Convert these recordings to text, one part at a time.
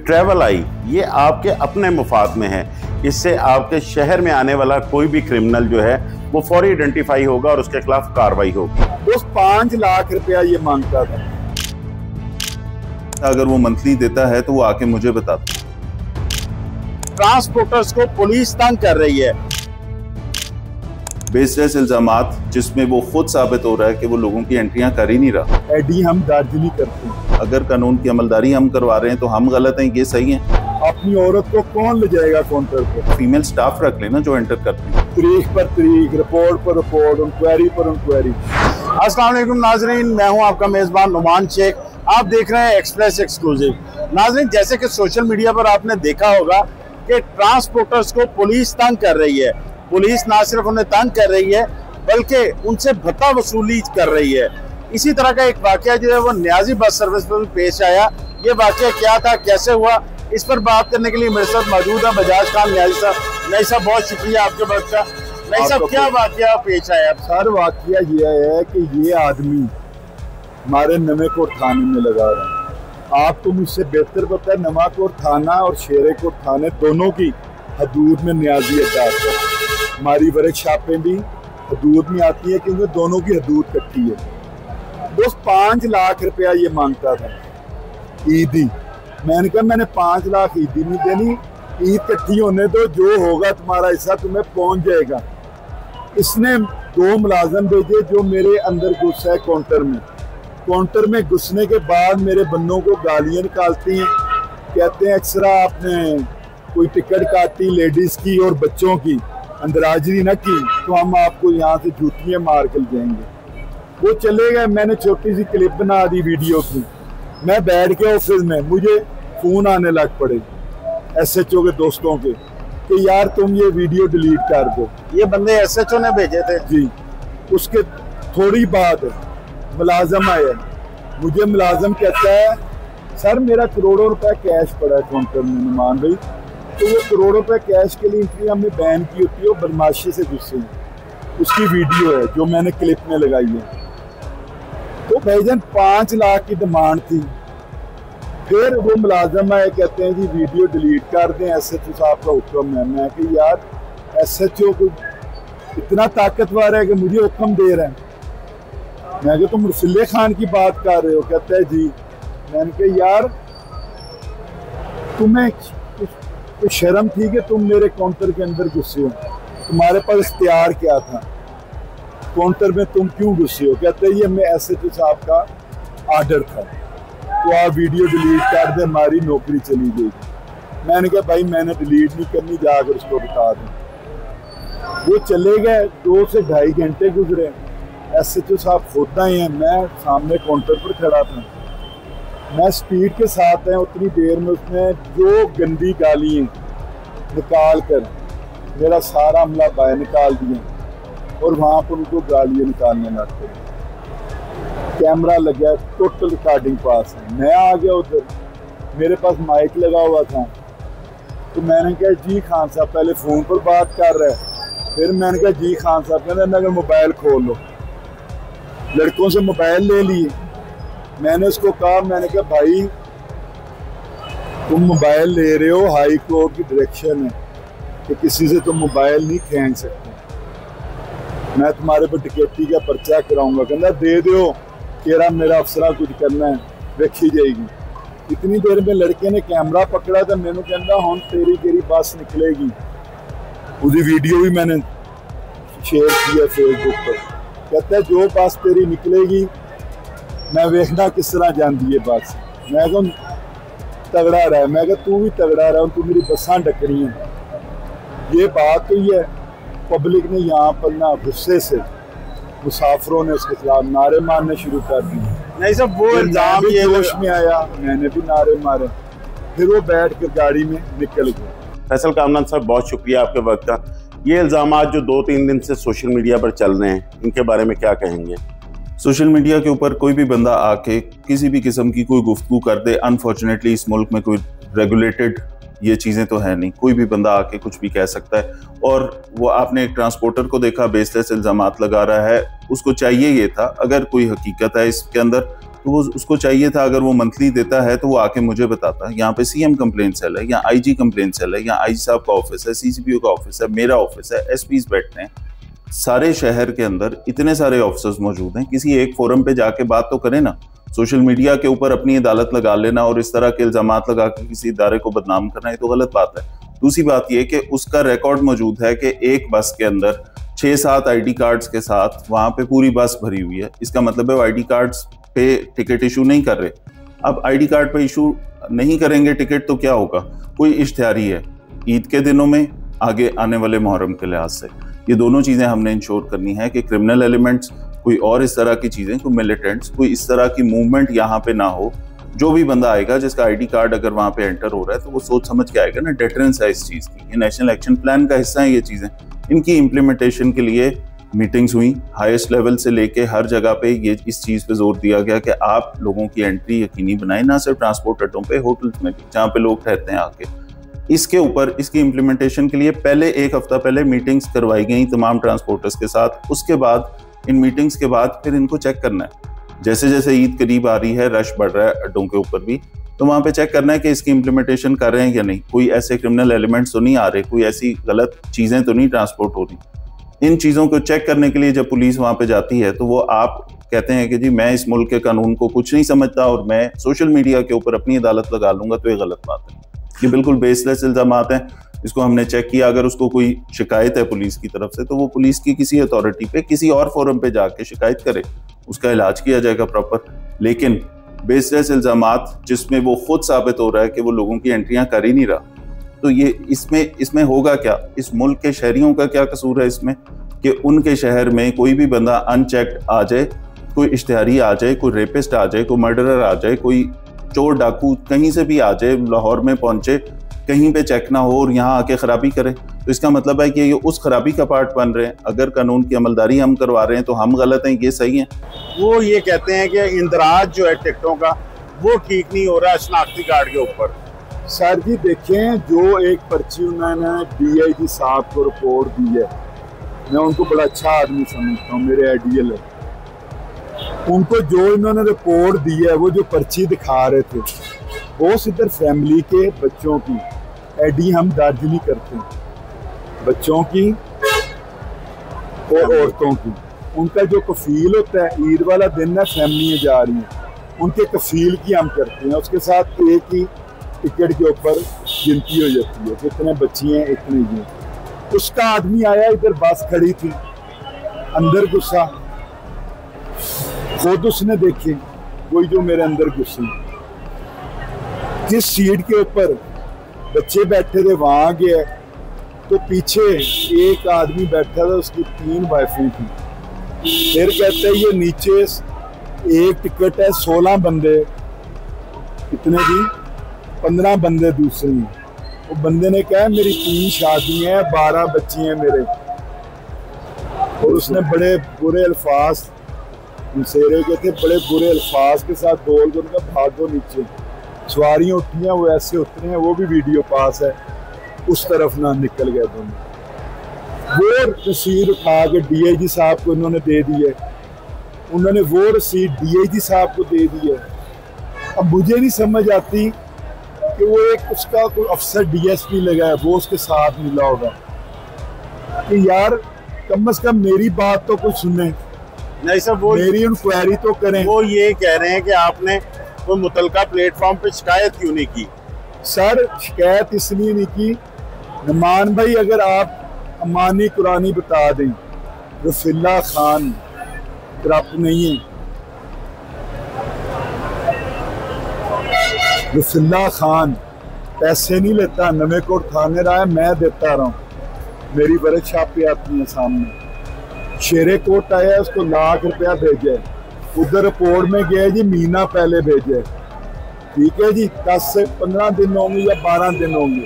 Travel I ये आपके अपने मुफाद में है। इससे आपके शहर में आने वाला कोई भी क्रिमिनल जो है वो फौरी आइडेंटिफाई होगा और उसके खिलाफ कार्रवाई होगी। उस 5 लाख रुपया ये मांगता था। अगर वो मंथली देता है तो वो आके मुझे बताता। ट्रांसपोर्टर्स को पुलिस तंग कर रही है। बेसलेस इल्जामात जिसमें वो खुद साबित हो रहा है कि वो लोगों की एंट्रियां कर ही नहीं रहा। एडी हम दर्ज नहीं करते। अगर कानून की अमलदारी हम करवा रहे हैं तो हम गलत हैं, ये सही है। अपनी औरत को कौन ले जाएगा काउंटर पे? फीमेल स्टाफ रख लेना जो एंटर करते हैं। तरीक पर तरीक, रिपोर्ट पर रिपोर्ट, इंक्वायरी पर इंक्वायरी। अस्सलाम वालेकुम नाजरीन, मैं हूं आपका मेजबान नुमान शेख। आप देख रहे हैं एक्सप्रेस एक्सक्लूसिव। नाजरीन, जैसे कि सोशल मीडिया पर आपने देखा होगा कि ट्रांसपोर्टर्स को पुलिस तंग कर रही है। पुलिस ना सिर्फ उन्हें तंग कर रही है बल्कि उनसे भत्ता वसूली कर रही है। इसी तरह का एक वाकया जो है वो न्याजी बस सर्विस पर भी पेश आया। ये वाकया क्या था, कैसे हुआ, इस पर बात करने के लिए मेरे साथ मौजूद है बजाज खान न्याजी साहब। न्याजी साहब, बहुत शुक्रिया आपके वक्त का। न्याजी साहब, क्या वाकया पेश आया? सर, वाकया ये है कि ये आदमी हमारे नवेकोट थाने में लगा रहा है। आपको मुझसे बेहतर पता है, नवाकोट थाना और शेरेकोट थाने दोनों की हदूद में न्याजी अड्डा है। हमारी वर्कशॉपें भी हदूद में आती है क्योंकि दोनों की हदूद कट्टी है। दोस्त 5 लाख रुपया ये मांगता था ईदी। मैंने कहा मैंने 5 लाख ईदी नहीं देनी, ईद कट्ठी होने दो, जो होगा तुम्हारा हिस्सा तुम्हें पहुंच जाएगा। इसने 2 मुलाजम भेजे जो मेरे अंदर घुस है काउंटर में। काउंटर में घुसने के बाद मेरे बंदों को गालियाँ निकालती हैं, कहते हैं अक्सर आपने कोई टिकट काटी लेडीज़ की और बच्चों की, अंदराजरी न की तो हम आपको यहाँ से जूतियाँ मार कर जाएंगे। वो चले गए। मैंने छोटी सी क्लिप बना दी वीडियो की। मैं बैठ के ऑफिस में, मुझे फ़ोन आने लग पड़े SHO के दोस्तों के कि यार तुम ये वीडियो डिलीट कर दो। ये बंदे SHO ने भेजे थे जी। उसके थोड़ी बाद मुलाजम आया। मुझे मुलाजम कहता है सर मेरा करोड़ों रुपए कैश पड़ा है काउंटर में नुमान भाई। तो वो करोड़ों रुपए कैश के लिए एंट्री हमने बैन की होती है, वो बदमाशी से गुस्से उसकी वीडियो है जो मैंने क्लिप में लगाई है। तो भाईजान 5 लाख की डिमांड थी। फिर वो मुलाजम आए, कहते हैं जी वीडियो डिलीट कर दें, SHO साहब का हुक्म है। मैं कि यार SHO को इतना ताकतवर है कि मुझे हुक्म दे रहे हैं। मैं कि तुम मुर्सिले खान की बात कर रहे हो? कहता है जी। मैंने कहा यार तुम्हें तो शर्म थी कि तुम मेरे काउंटर के अंदर घुसे हो, तुम्हारे पास इख्तियार क्या था, काउंटर में तुम क्यों घुसे हो? कहते ये मैं SHO साहब का आर्डर था, तो आप वीडियो डिलीट कर दे, हमारी नौकरी चली गई। मैंने कहा भाई मैंने डिलीट नहीं करनी, जाकर उसको बता दें। वो चले गए। 2 से 2.5 घंटे गुजरे। SHO साहब खुद आए हैं, मैं सामने काउंटर पर खड़ा था। मैं स्पीड के साथ है, उतनी देर में उसने जो गंदी गालियाँ निकाल कर मेरा सारा अमला बाहर निकाल दिया और वहाँ पर उनको गालियाँ निकालने लग गए। कैमरा लगा, टोटल रिकॉर्डिंग पास है। मैं आ गया उधर, मेरे पास माइक लगा हुआ था। तो मैंने कहा जी खान साहब, पहले फ़ोन पर बात कर रहे हैं। फिर मैंने कहा जी खान साहब, कहते अगर मोबाइल खोल लो। लड़कों से मोबाइल ले लिए। मैंने उसको कहा, मैंने कहा भाई तुम मोबाइल ले रहे हो, हाई कोर्ट की डायरेक्शन है कि किसी से तुम मोबाइल नहीं खींच सकते। मैं तुम्हारे पर टिकटी का पर्चा कराऊंगा। कहना दे दो, केरा मेरा अफसरा कुछ करना है, रखी जाएगी। इतनी देर में लड़के ने कैमरा पकड़ा तो मैंने कहना हम तेरी केरी बस निकलेगी। उसकी वीडियो भी मैंने शेयर किया फेसबुक पर। कहता है जो बस तेरी निकलेगी मैं देखना किस तरह जाती है बस। मैं कहूँ तगड़ा रहा, मैं कहा तू भी तगड़ा रहा, तू मेरी बसा डकरी है। ये बात तो ये पब्लिक ने यहाँ पर ना गुस्से से मुसाफिरों ने उसके खिलाफ नारे मारने शुरू कर दिए। नहीं सब वो इल्जाम ये होश में आया, मैंने भी नारे मारे। फिर वो बैठ कर गाड़ी में निकल गए। फैसल कामरान साहब, बहुत शुक्रिया आपके वक्त का। ये इल्जामात जो 2-3 दिन से सोशल मीडिया पर चल रहे हैं, इनके बारे में क्या कहेंगे? सोशल मीडिया के ऊपर कोई भी बंदा आके किसी भी किस्म की कोई गुफ्तगू कर दे, अनफॉर्चुनेटली इस मुल्क में कोई रेगुलेटेड ये चीज़ें तो है नहीं, कोई भी बंदा आके कुछ भी कह सकता है। और वो आपने एक ट्रांसपोर्टर को देखा बेसलेस इल्ज़ामात लगा रहा है, उसको चाहिए ये था अगर कोई हकीकत है इसके अंदर तो वो उसको चाहिए था अगर वो मंथली देता है तो वो आके मुझे बताता। यहाँ पे सीएम कंप्लेंट सेल है, यहाँ आईजी कंप्लेंट सेल है, यहाँ आईजी साहब का ऑफिस है, सीसीपीओ का ऑफिस है, मेरा ऑफिस है, एसपीज बैठते हैं। सारे शहर के अंदर इतने सारे ऑफिसर्स मौजूद हैं, किसी एक फोरम पे जाके बात तो करें ना। सोशल मीडिया के ऊपर अपनी अदालत लगा लेना और इस तरह के इल्जामात लगा के किसी इदारे को बदनाम करना, ये तो गलत बात है। दूसरी बात यह कि उसका रिकॉर्ड मौजूद है कि एक बस के अंदर 6-7 आईडी कार्ड्स के साथ वहां पे पूरी बस भरी हुई है। इसका मतलब है वो आईडी कार्ड्स पे टिकट इशू नहीं कर रहे। अब आईडी कार्ड पे इशू नहीं करेंगे टिकट तो क्या होगा? कोई इश्तिहारी है ईद के दिनों में, आगे आने वाले मुहर्रम के लिहाज से। ये दोनों चीजें हमने इंश्योर करनी है कि क्रिमिनल एलिमेंट्स, कोई और इस तरह की चीजें, कोई मिलिटेंट्स, कोई इस तरह की मूवमेंट यहाँ पे ना हो। जो भी बंदा आएगा जिसका आईडी कार्ड अगर वहां पे एंटर हो रहा है तो वो सोच समझ के आएगा ना। डेटरेंस है इस चीज की, ये नेशनल एक्शन प्लान का हिस्सा है। ये चीजें इनकी इम्प्लीमेंटेशन के लिए मीटिंग्स हुई हाईएस्ट लेवल से लेके हर जगह पे। ये इस चीज पे जोर दिया गया कि आप लोगों की एंट्री यकीनी बनाएं, ना सिर्फ ट्रांसपोर्ट अड्डों पे, होटल्स में भी जहाँ पे लोग ठहरते हैं आके। इसके ऊपर इसकी इम्प्लीमेंटेशन के लिए पहले 1 हफ्ता पहले मीटिंग्स करवाई गई तमाम ट्रांसपोर्टर्स के साथ। उसके बाद इन मीटिंग्स के बाद फिर इनको चेक करना है। जैसे जैसे ईद करीब आ रही है, रश बढ़ रहा है अड्डों के ऊपर भी, तो वहां पे चेक करना है कि इसकी इम्प्लीमेंटेशन कर रहे हैं या नहीं, कोई ऐसे क्रिमिनल एलिमेंट्स तो नहीं आ रहे, कोई ऐसी गलत चीजें तो नहीं ट्रांसपोर्ट हो रही। इन चीजों को चेक करने के लिए जब पुलिस वहां पे जाती है तो वो आप कहते हैं कि जी मैं इस मुल्क के कानून को कुछ नहीं समझता और मैं सोशल मीडिया के ऊपर अपनी अदालत लगा लूंगा, तो ये गलत बात है। ये बिल्कुल बेसलेस इल्जामात हैं। इसको हमने चेक किया। अगर उसको कोई शिकायत है पुलिस की तरफ से तो वो पुलिस की किसी अथॉरिटी पे, किसी और फोरम पे जाके शिकायत करे, उसका इलाज किया जाएगा प्रॉपर। लेकिन बेसलेस इल्जामात जिसमें वो खुद साबित हो रहा है कि वो लोगों की एंट्रियां कर ही नहीं रहा, तो ये इसमें होगा क्या? इस मुल्क के शहरियों का क्या कसूर है इसमें कि उनके शहर में कोई भी बंदा अनचेक्ड आ जाए, कोई इश्तिहारी आ जाए, कोई रेपिस्ट आ जाए, कोई मर्डरर आ जाए, कोई चोर डाकू कहीं से भी आ जाए, लाहौर में पहुंचे, कहीं पे चेक ना हो और यहाँ आके खराबी करे, तो इसका मतलब है कि ये उस खराबी का पार्ट बन रहे हैं। अगर कानून की अमलदारी हम करवा रहे हैं तो हम गलत हैं, ये सही है। वो ये कहते हैं कि इंदराज जो है टिकटों का वो ठीक नहीं हो रहा है शनाख्ती कार्ड के ऊपर। सर जी देखें, जो एक पर्ची उन्होंने DIG साहब को रिपोर्ट दी है, मैं उनको बड़ा अच्छा आदमी समझता हूँ, मेरे आइडियल है। उनको जो इन्होंने रिपोर्ट दी है, वो जो पर्ची दिखा रहे थे, वो सिर्फ फैमिली के बच्चों की एडी हम दर्ज नहीं करते, बच्चों की और औरतों की। उनका जो कफील होता है, ईद वाला दिन है, फैमिलियाँ जा रही हैं, उनके कफील की हम करते हैं। उसके साथ एक ही टिकट के ऊपर गिनती हो जाती है, कितने बच्चे हैं, इतने ये। उसका आदमी आया, इधर बस खड़ी थी, अंदर घुसा, खुद उसने देखे, वही जो मेरे अंदर घुसे, जिस सीट के ऊपर बच्चे बैठे थे वहां गया, तो पीछे एक आदमी बैठा था, उसकी 3 वाइफें थी। फिर कहते हैं ये नीचे एक टिकट है, 16 बंदे, कितने थी, 15 बंदे दूसरे हैं। वो बंदे ने कहा मेरी 3 शादियां हैं, 12 बच्चे हैं मेरे। और उसने बड़े बुरे अल्फाज, मुसेरे के थे, बड़े बुरे अल्फाज के साथ बोल कर उनका भागो नीचे। सवारियाँ उठी हैं, वो ऐसे उतरे हैं, वो भी वीडियो पास है, उस तरफ ना निकल गए दोनों। वो रसीद उठा के DIG साहब को इन्होंने दे दी है, उन्होंने वो रसीद DIG साहब को दे दी है। अब मुझे नहीं समझ आती कि वो एक उसका कोई अफसर DSP लगा है, वो उसके साथ मिला होगा कि यार कम से कम मेरी बात तो कुछ सुने, नहीं सर, वो मेरी इंक्वायरी तो करें। वो ये कह रहे हैं कि आपने कोई मुतलका प्लेटफॉर्म पे शिकायत क्यों नहीं की? सर शिकायत इसलिए नहीं की, नुमान भाई अगर आप अमानी कुरानी बता दें, रफीला खान करप्ट नहीं है, रफीला खान पैसे नहीं लेता, नवे कोट थाने रहा है, मैं देता रहा हूँ, मेरी वर्कशॉप पे आती है सामने। शेरे कोट आया, उसको ₹1,00,000 भेजे, उधर रिपोर्ट में गया जी महीना पहले भेजे, ठीक है जी, 10 से 15 दिन होंगे या 12 दिन होंगे,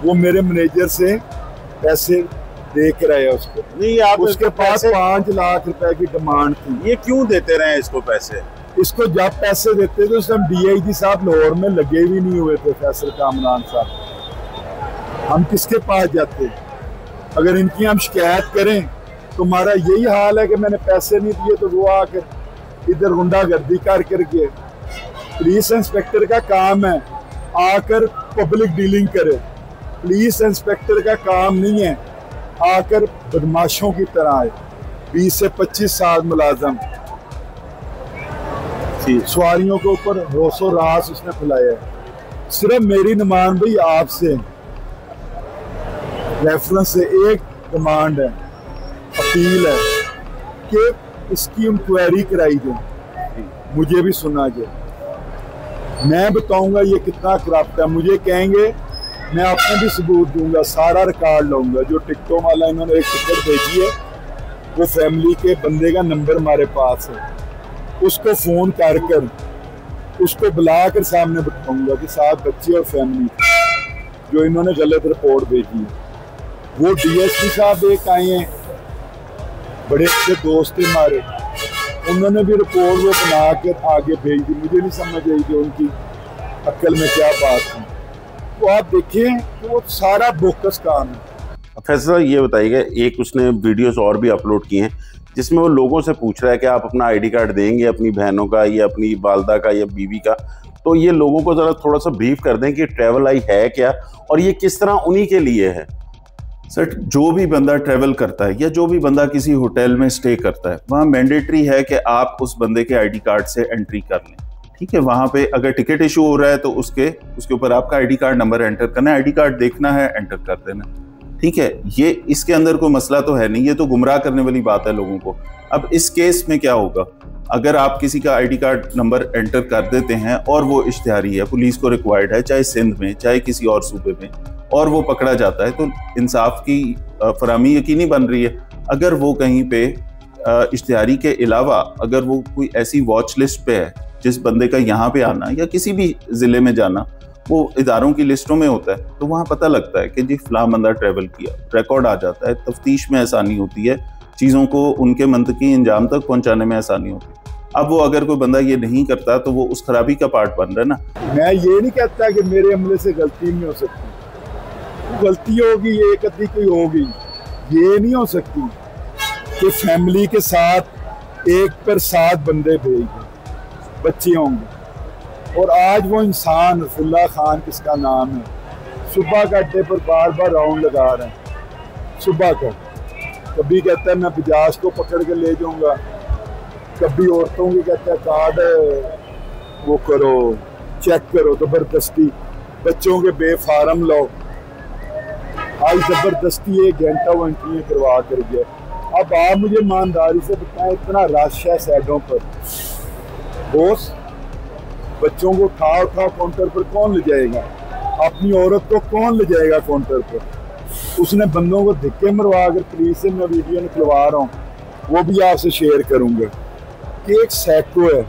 वो मेरे मैनेजर से पैसे देख रहे हैं उसको। नहीं, आप उसके पास ₹5,00,000 की डिमांड थी। ये क्यों देते रहे इसको पैसे? इसको जब पैसे देते थे उस टाइम DIG साहब लाहौर में लगे भी नहीं हुए थे, फैसल कामरान साहब। हम किसके पास जाते? अगर इनकी हम शिकायत करें तो हमारा यही हाल है कि मैंने पैसे नहीं दिए, तो वो आकर इधर गुंडागर्दी कर करके। पुलिस इंस्पेक्टर का काम है आकर पब्लिक डीलिंग करे। पुलिस इंस्पेक्टर का काम नहीं है आकर बदमाशों की तरह आए। 20 से 25 साल मुलाजम, सवारियों के ऊपर रोसो रास उसने फैलाया है। सिर्फ मेरी नुमान भाई आपसे रेफरेंस से एक डिमांड है, अपील है कि इसकी इंक्वायरी कराई जाए, मुझे भी सुना जाए। मैं बताऊंगा ये कितना करप्ट है। मुझे कहेंगे मैं अपने भी सबूत दूंगा, सारा रिकॉर्ड लाऊंगा। जो टिकटों वाला इन्होंने एक टिकट भेजी है, वो फैमिली के बंदे का नंबर हमारे पास है, उसको फ़ोन कर उसको बुलाकर सामने बताऊंगा कि 7 बच्चे और फैमिली जो इन्होंने गलत रिपोर्ट भेजी है। वो डीएसपी साहब एक आए हैं, बड़े अच्छे दोस्त थे हमारे, उन्होंने भी रिपोर्ट वो बना कर आगे भेज दी। मुझे नहीं समझ आई कि उनकी अक्ल में क्या बात थी। तो आप देखिए कि वो सारा बोकस काम है। फैसला ये बताइएगा, एक उसने वीडियोस और भी अपलोड किए हैं जिसमें वो लोगों से पूछ रहा है कि आप अपना आईडी कार्ड देंगे अपनी बहनों का या अपनी वालदा का या बीवी का। तो ये लोगों को ज़रा थोड़ा सा ब्रीफ कर दें कि ट्रैवल आई है क्या और ये किस तरह उन्हीं के लिए है। सर, जो भी बंदा ट्रैवल करता है या जो भी बंदा किसी होटल में स्टे करता है, वहाँ मैंडेटरी है कि आप उस बंदे के आईडी कार्ड से एंट्री कर लें। ठीक है, वहाँ पे अगर टिकट इशू हो रहा है तो उसके ऊपर आपका आईडी कार्ड नंबर एंटर करना है, आईडी कार्ड देखना है, एंटर कर देना। ठीक है, ये इसके अंदर कोई मसला तो है नहीं, ये तो गुमराह करने वाली बात है लोगों को। अब इस केस में क्या होगा, अगर आप किसी का आईडी कार्ड नंबर एंटर कर देते हैं और वो इश्तिहारी है, पुलिस को रिक्वायर्ड है, चाहे सिंध में चाहे किसी और सूबे में, और वो पकड़ा जाता है, तो इंसाफ की फराहमी यकीनी बन रही है। अगर वो कहीं पे इश्तिहारी के अलावा अगर वो कोई ऐसी वॉच लिस्ट पे है जिस बंदे का यहाँ पे आना या किसी भी ज़िले में जाना वो इदारों की लिस्टों में होता है, तो वहाँ पता लगता है कि जी फलां बंदा ट्रैवल किया, रिकॉर्ड आ जाता है, तफ्तीश में आसानी होती है, चीज़ों को उनके मंतकी अंजाम तक पहुँचाने में आसानी होती है। अब वो अगर कोई बंदा ये नहीं करता तो वो उस खराबी का पार्ट बन रहा है ना। मैं ये नहीं कहता कि मेरे हमले से गलती नहीं हो सकती, गलती होगी एक अद्धी कोई होगी, ये नहीं हो सकती कि फैमिली के साथ 1 पर 7 बंदे भेज दें, बच्चे होंगे। और आज वो इंसान रफुल्ला खान किसका नाम है, सुबह का अड्डे पर बार बार राउंड लगा रहे हैं। सुबह का कभी कहता है मैं बजाज को पकड़ के ले जाऊंगा, कभी औरतों की कहता है कार्ड वो करो, चेक करो, ज़बरदस्ती बच्चों के बेफारम लो। आज ज़बरदस्ती 1 घंटा वो एंट्रियाँ करवा कर गया। अब आप मुझे ईमानदारी से बताएं, इतना रश है साइडों पर, बोस बच्चों को उठा काउंटर पर कौन ले जाएगा, अपनी औरत को कौन ले जाएगा काउंटर पर। उसने बंदों को धक्के मरवा कर, पुलिस से मैं वीडियो निकलवा रहा हूँ, वो भी आपसे शेयर करूँगा कि एक सैको है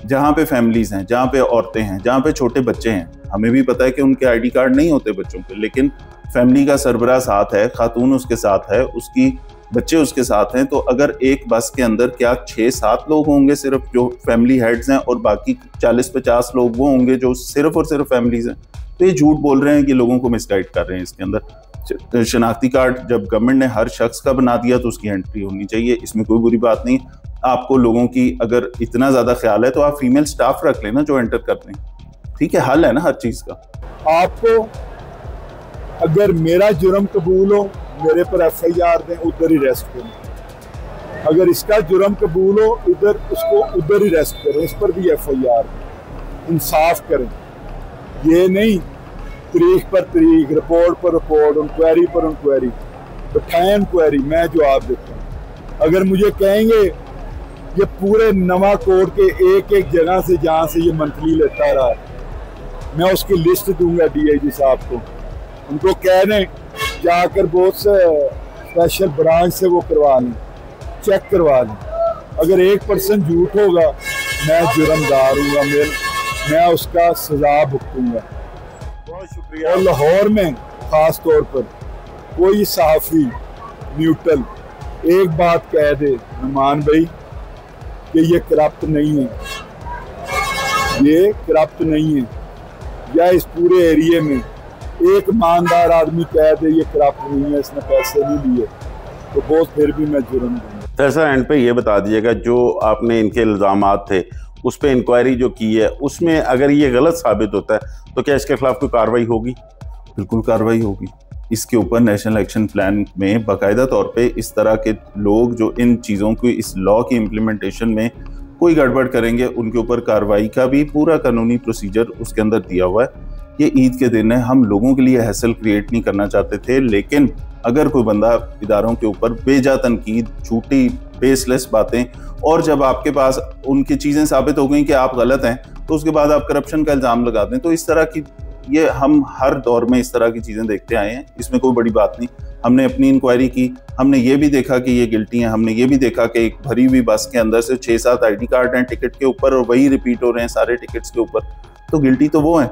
जहाँ पे फैमिलीज हैं, जहाँ पे औरतें हैं, जहाँ पे छोटे बच्चे हैं। हमें भी पता है कि उनके आईडी कार्ड नहीं होते बच्चों के, लेकिन फैमिली का सरबराह साथ है, खातून उसके साथ है, उसकी बच्चे उसके साथ हैं। तो अगर एक बस के अंदर क्या 6-7 लोग होंगे सिर्फ जो फैमिली हेड्स हैं और बाकी 40-50 लोग वो होंगे जो सिर्फ और सिर्फ फैमिलीज हैं, तो ये झूठ बोल रहे हैं कि लोगों को मिसगाइड कर रहे हैं। इसके अंदर शनाख्ती कार्ड जब गवर्नमेंट ने हर शख्स का बना दिया तो उसकी एंट्री होनी चाहिए, इसमें कोई बुरी बात नहीं। आपको लोगों की अगर इतना ज़्यादा ख्याल है तो आप फीमेल स्टाफ रख लेना जो एंटर कर लें। ठीक है, हल है ना हर चीज़ का। आपको अगर मेरा जुर्म कबूल हो, मेरे पर FIR दें, उधर ही रेस्ट करें। अगर इसका जुर्म कबूल हो, इधर उसको उधर ही रेस्ट करें, इस पर भी FIR दें। इंसाफ करें, ये नहीं तरीक पर तरीक, रिपोर्ट पर रिपोर्ट, इंक्वायरी पर इंक्वायरी। बैठाएं इंक्वायरी, मैं जवाब देता हूँ। अगर मुझे कहेंगे ये पूरे नवा कोर्ट के एक जगह से जहाँ से ये मंथली लेता रहा, मैं उसकी लिस्ट दूंगा DIG साहब को, उनको कह दें जाकर बहुत से स्पेशल ब्रांच से वो करवा लें, चेक करवा लें। अगर 1% झूठ होगा, मैं जुर्मदार हूँगा, मैं उसका सजा भुगतूंगा। बहुत शुक्रिया। और लाहौर में ख़ास तौर पर कोई सहाफ़ी न्यूट्रल एक बात कह दे नुमान भाई कि ये करप्ट नहीं है, ये करप्ट नहीं है, या इस पूरे एरिए में एक ईमानदार आदमी कह दे ये करप्ट नहीं है, इसने पैसे नहीं लिए, तो बहुत फिर भी मैं जुर्म दूंगा। फैसल एंड पे ये बता दीजिएगा, जो आपने इनके इल्ज़ामात थे उस पर इंक्वायरी जो की है, उसमें अगर ये गलत साबित होता है तो क्या इसके खिलाफ कोई कार्रवाई होगी? बिल्कुल कार्रवाई होगी। इसके ऊपर नेशनल एक्शन प्लान में बाकायदा तौर पे इस तरह के लोग जो इन चीज़ों को, इस लॉ की इम्प्लीमेंटेशन में कोई गड़बड़ करेंगे, उनके ऊपर कार्रवाई का भी पूरा कानूनी प्रोसीजर उसके अंदर दिया हुआ है। ये ईद के दिन है, हम लोगों के लिए हैसल क्रिएट नहीं करना चाहते थे, लेकिन अगर कोई बंदा इदारों के ऊपर बेजा तनकीद, झूठी बेसलेस बातें, और जब आपके पास उनकी चीज़ें साबित हो गई कि आप गलत हैं, तो उसके बाद आप करप्शन का इल्ज़ाम लगा दें, तो इस तरह की, ये हम हर दौर में इस तरह की चीज़ें देखते आए हैं, इसमें कोई बड़ी बात नहीं। हमने अपनी इंक्वायरी की, हमने ये भी देखा कि ये गिल्टी हैं, हमने ये भी देखा कि एक भरी हुई बस के अंदर से 6-7 ID कार्ड हैं टिकट के ऊपर, और वही रिपीट हो रहे हैं सारे टिकट्स के ऊपर, तो गिल्टी तो वो हैं।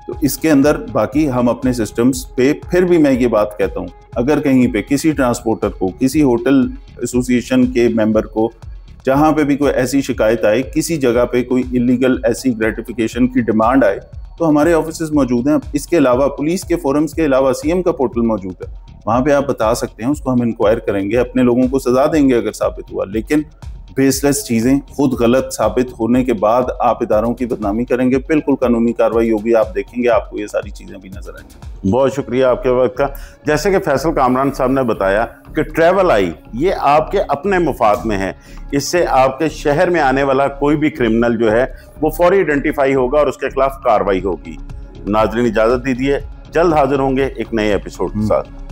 तो इसके अंदर बाकी हम अपने सिस्टम्स पे, फिर भी मैं ये बात कहता हूँ, अगर कहीं पे किसी ट्रांसपोर्टर को, किसी होटल एसोसिएशन के मेंबर को, जहाँ पे भी कोई ऐसी शिकायत आए, किसी जगह पे कोई इलीगल ऐसी ग्रेटिफिकेशन की डिमांड आए, तो हमारे ऑफिसेज मौजूद हैं। इसके अलावा पुलिस के फोरम्स के अलावा CM का पोर्टल मौजूद है, वहाँ पे आप बता सकते हैं, उसको हम इंक्वायर करेंगे, अपने लोगों को सजा देंगे अगर साबित हुआ। लेकिन बेसलेस चीज़ें खुद गलत साबित होने के बाद आप इदारों की बदनामी करेंगे, बिल्कुल कानूनी कार्रवाई होगी। आप देखेंगे, आपको ये सारी चीज़ें भी नजर आएंगी। बहुत शुक्रिया आपके वक्त का। जैसे कि फैसल कामरान साहब ने बताया कि ट्रैवल आई ये आपके अपने मुफाद में है, इससे आपके शहर में आने वाला कोई भी क्रिमिनल जो है वो फौरी आइडेंटिफाई होगा और उसके खिलाफ कार्रवाई होगी। नाज़रीन, इजाज़त दीजिए, जल्द हाजिर होंगे एक नए एपिसोड के साथ।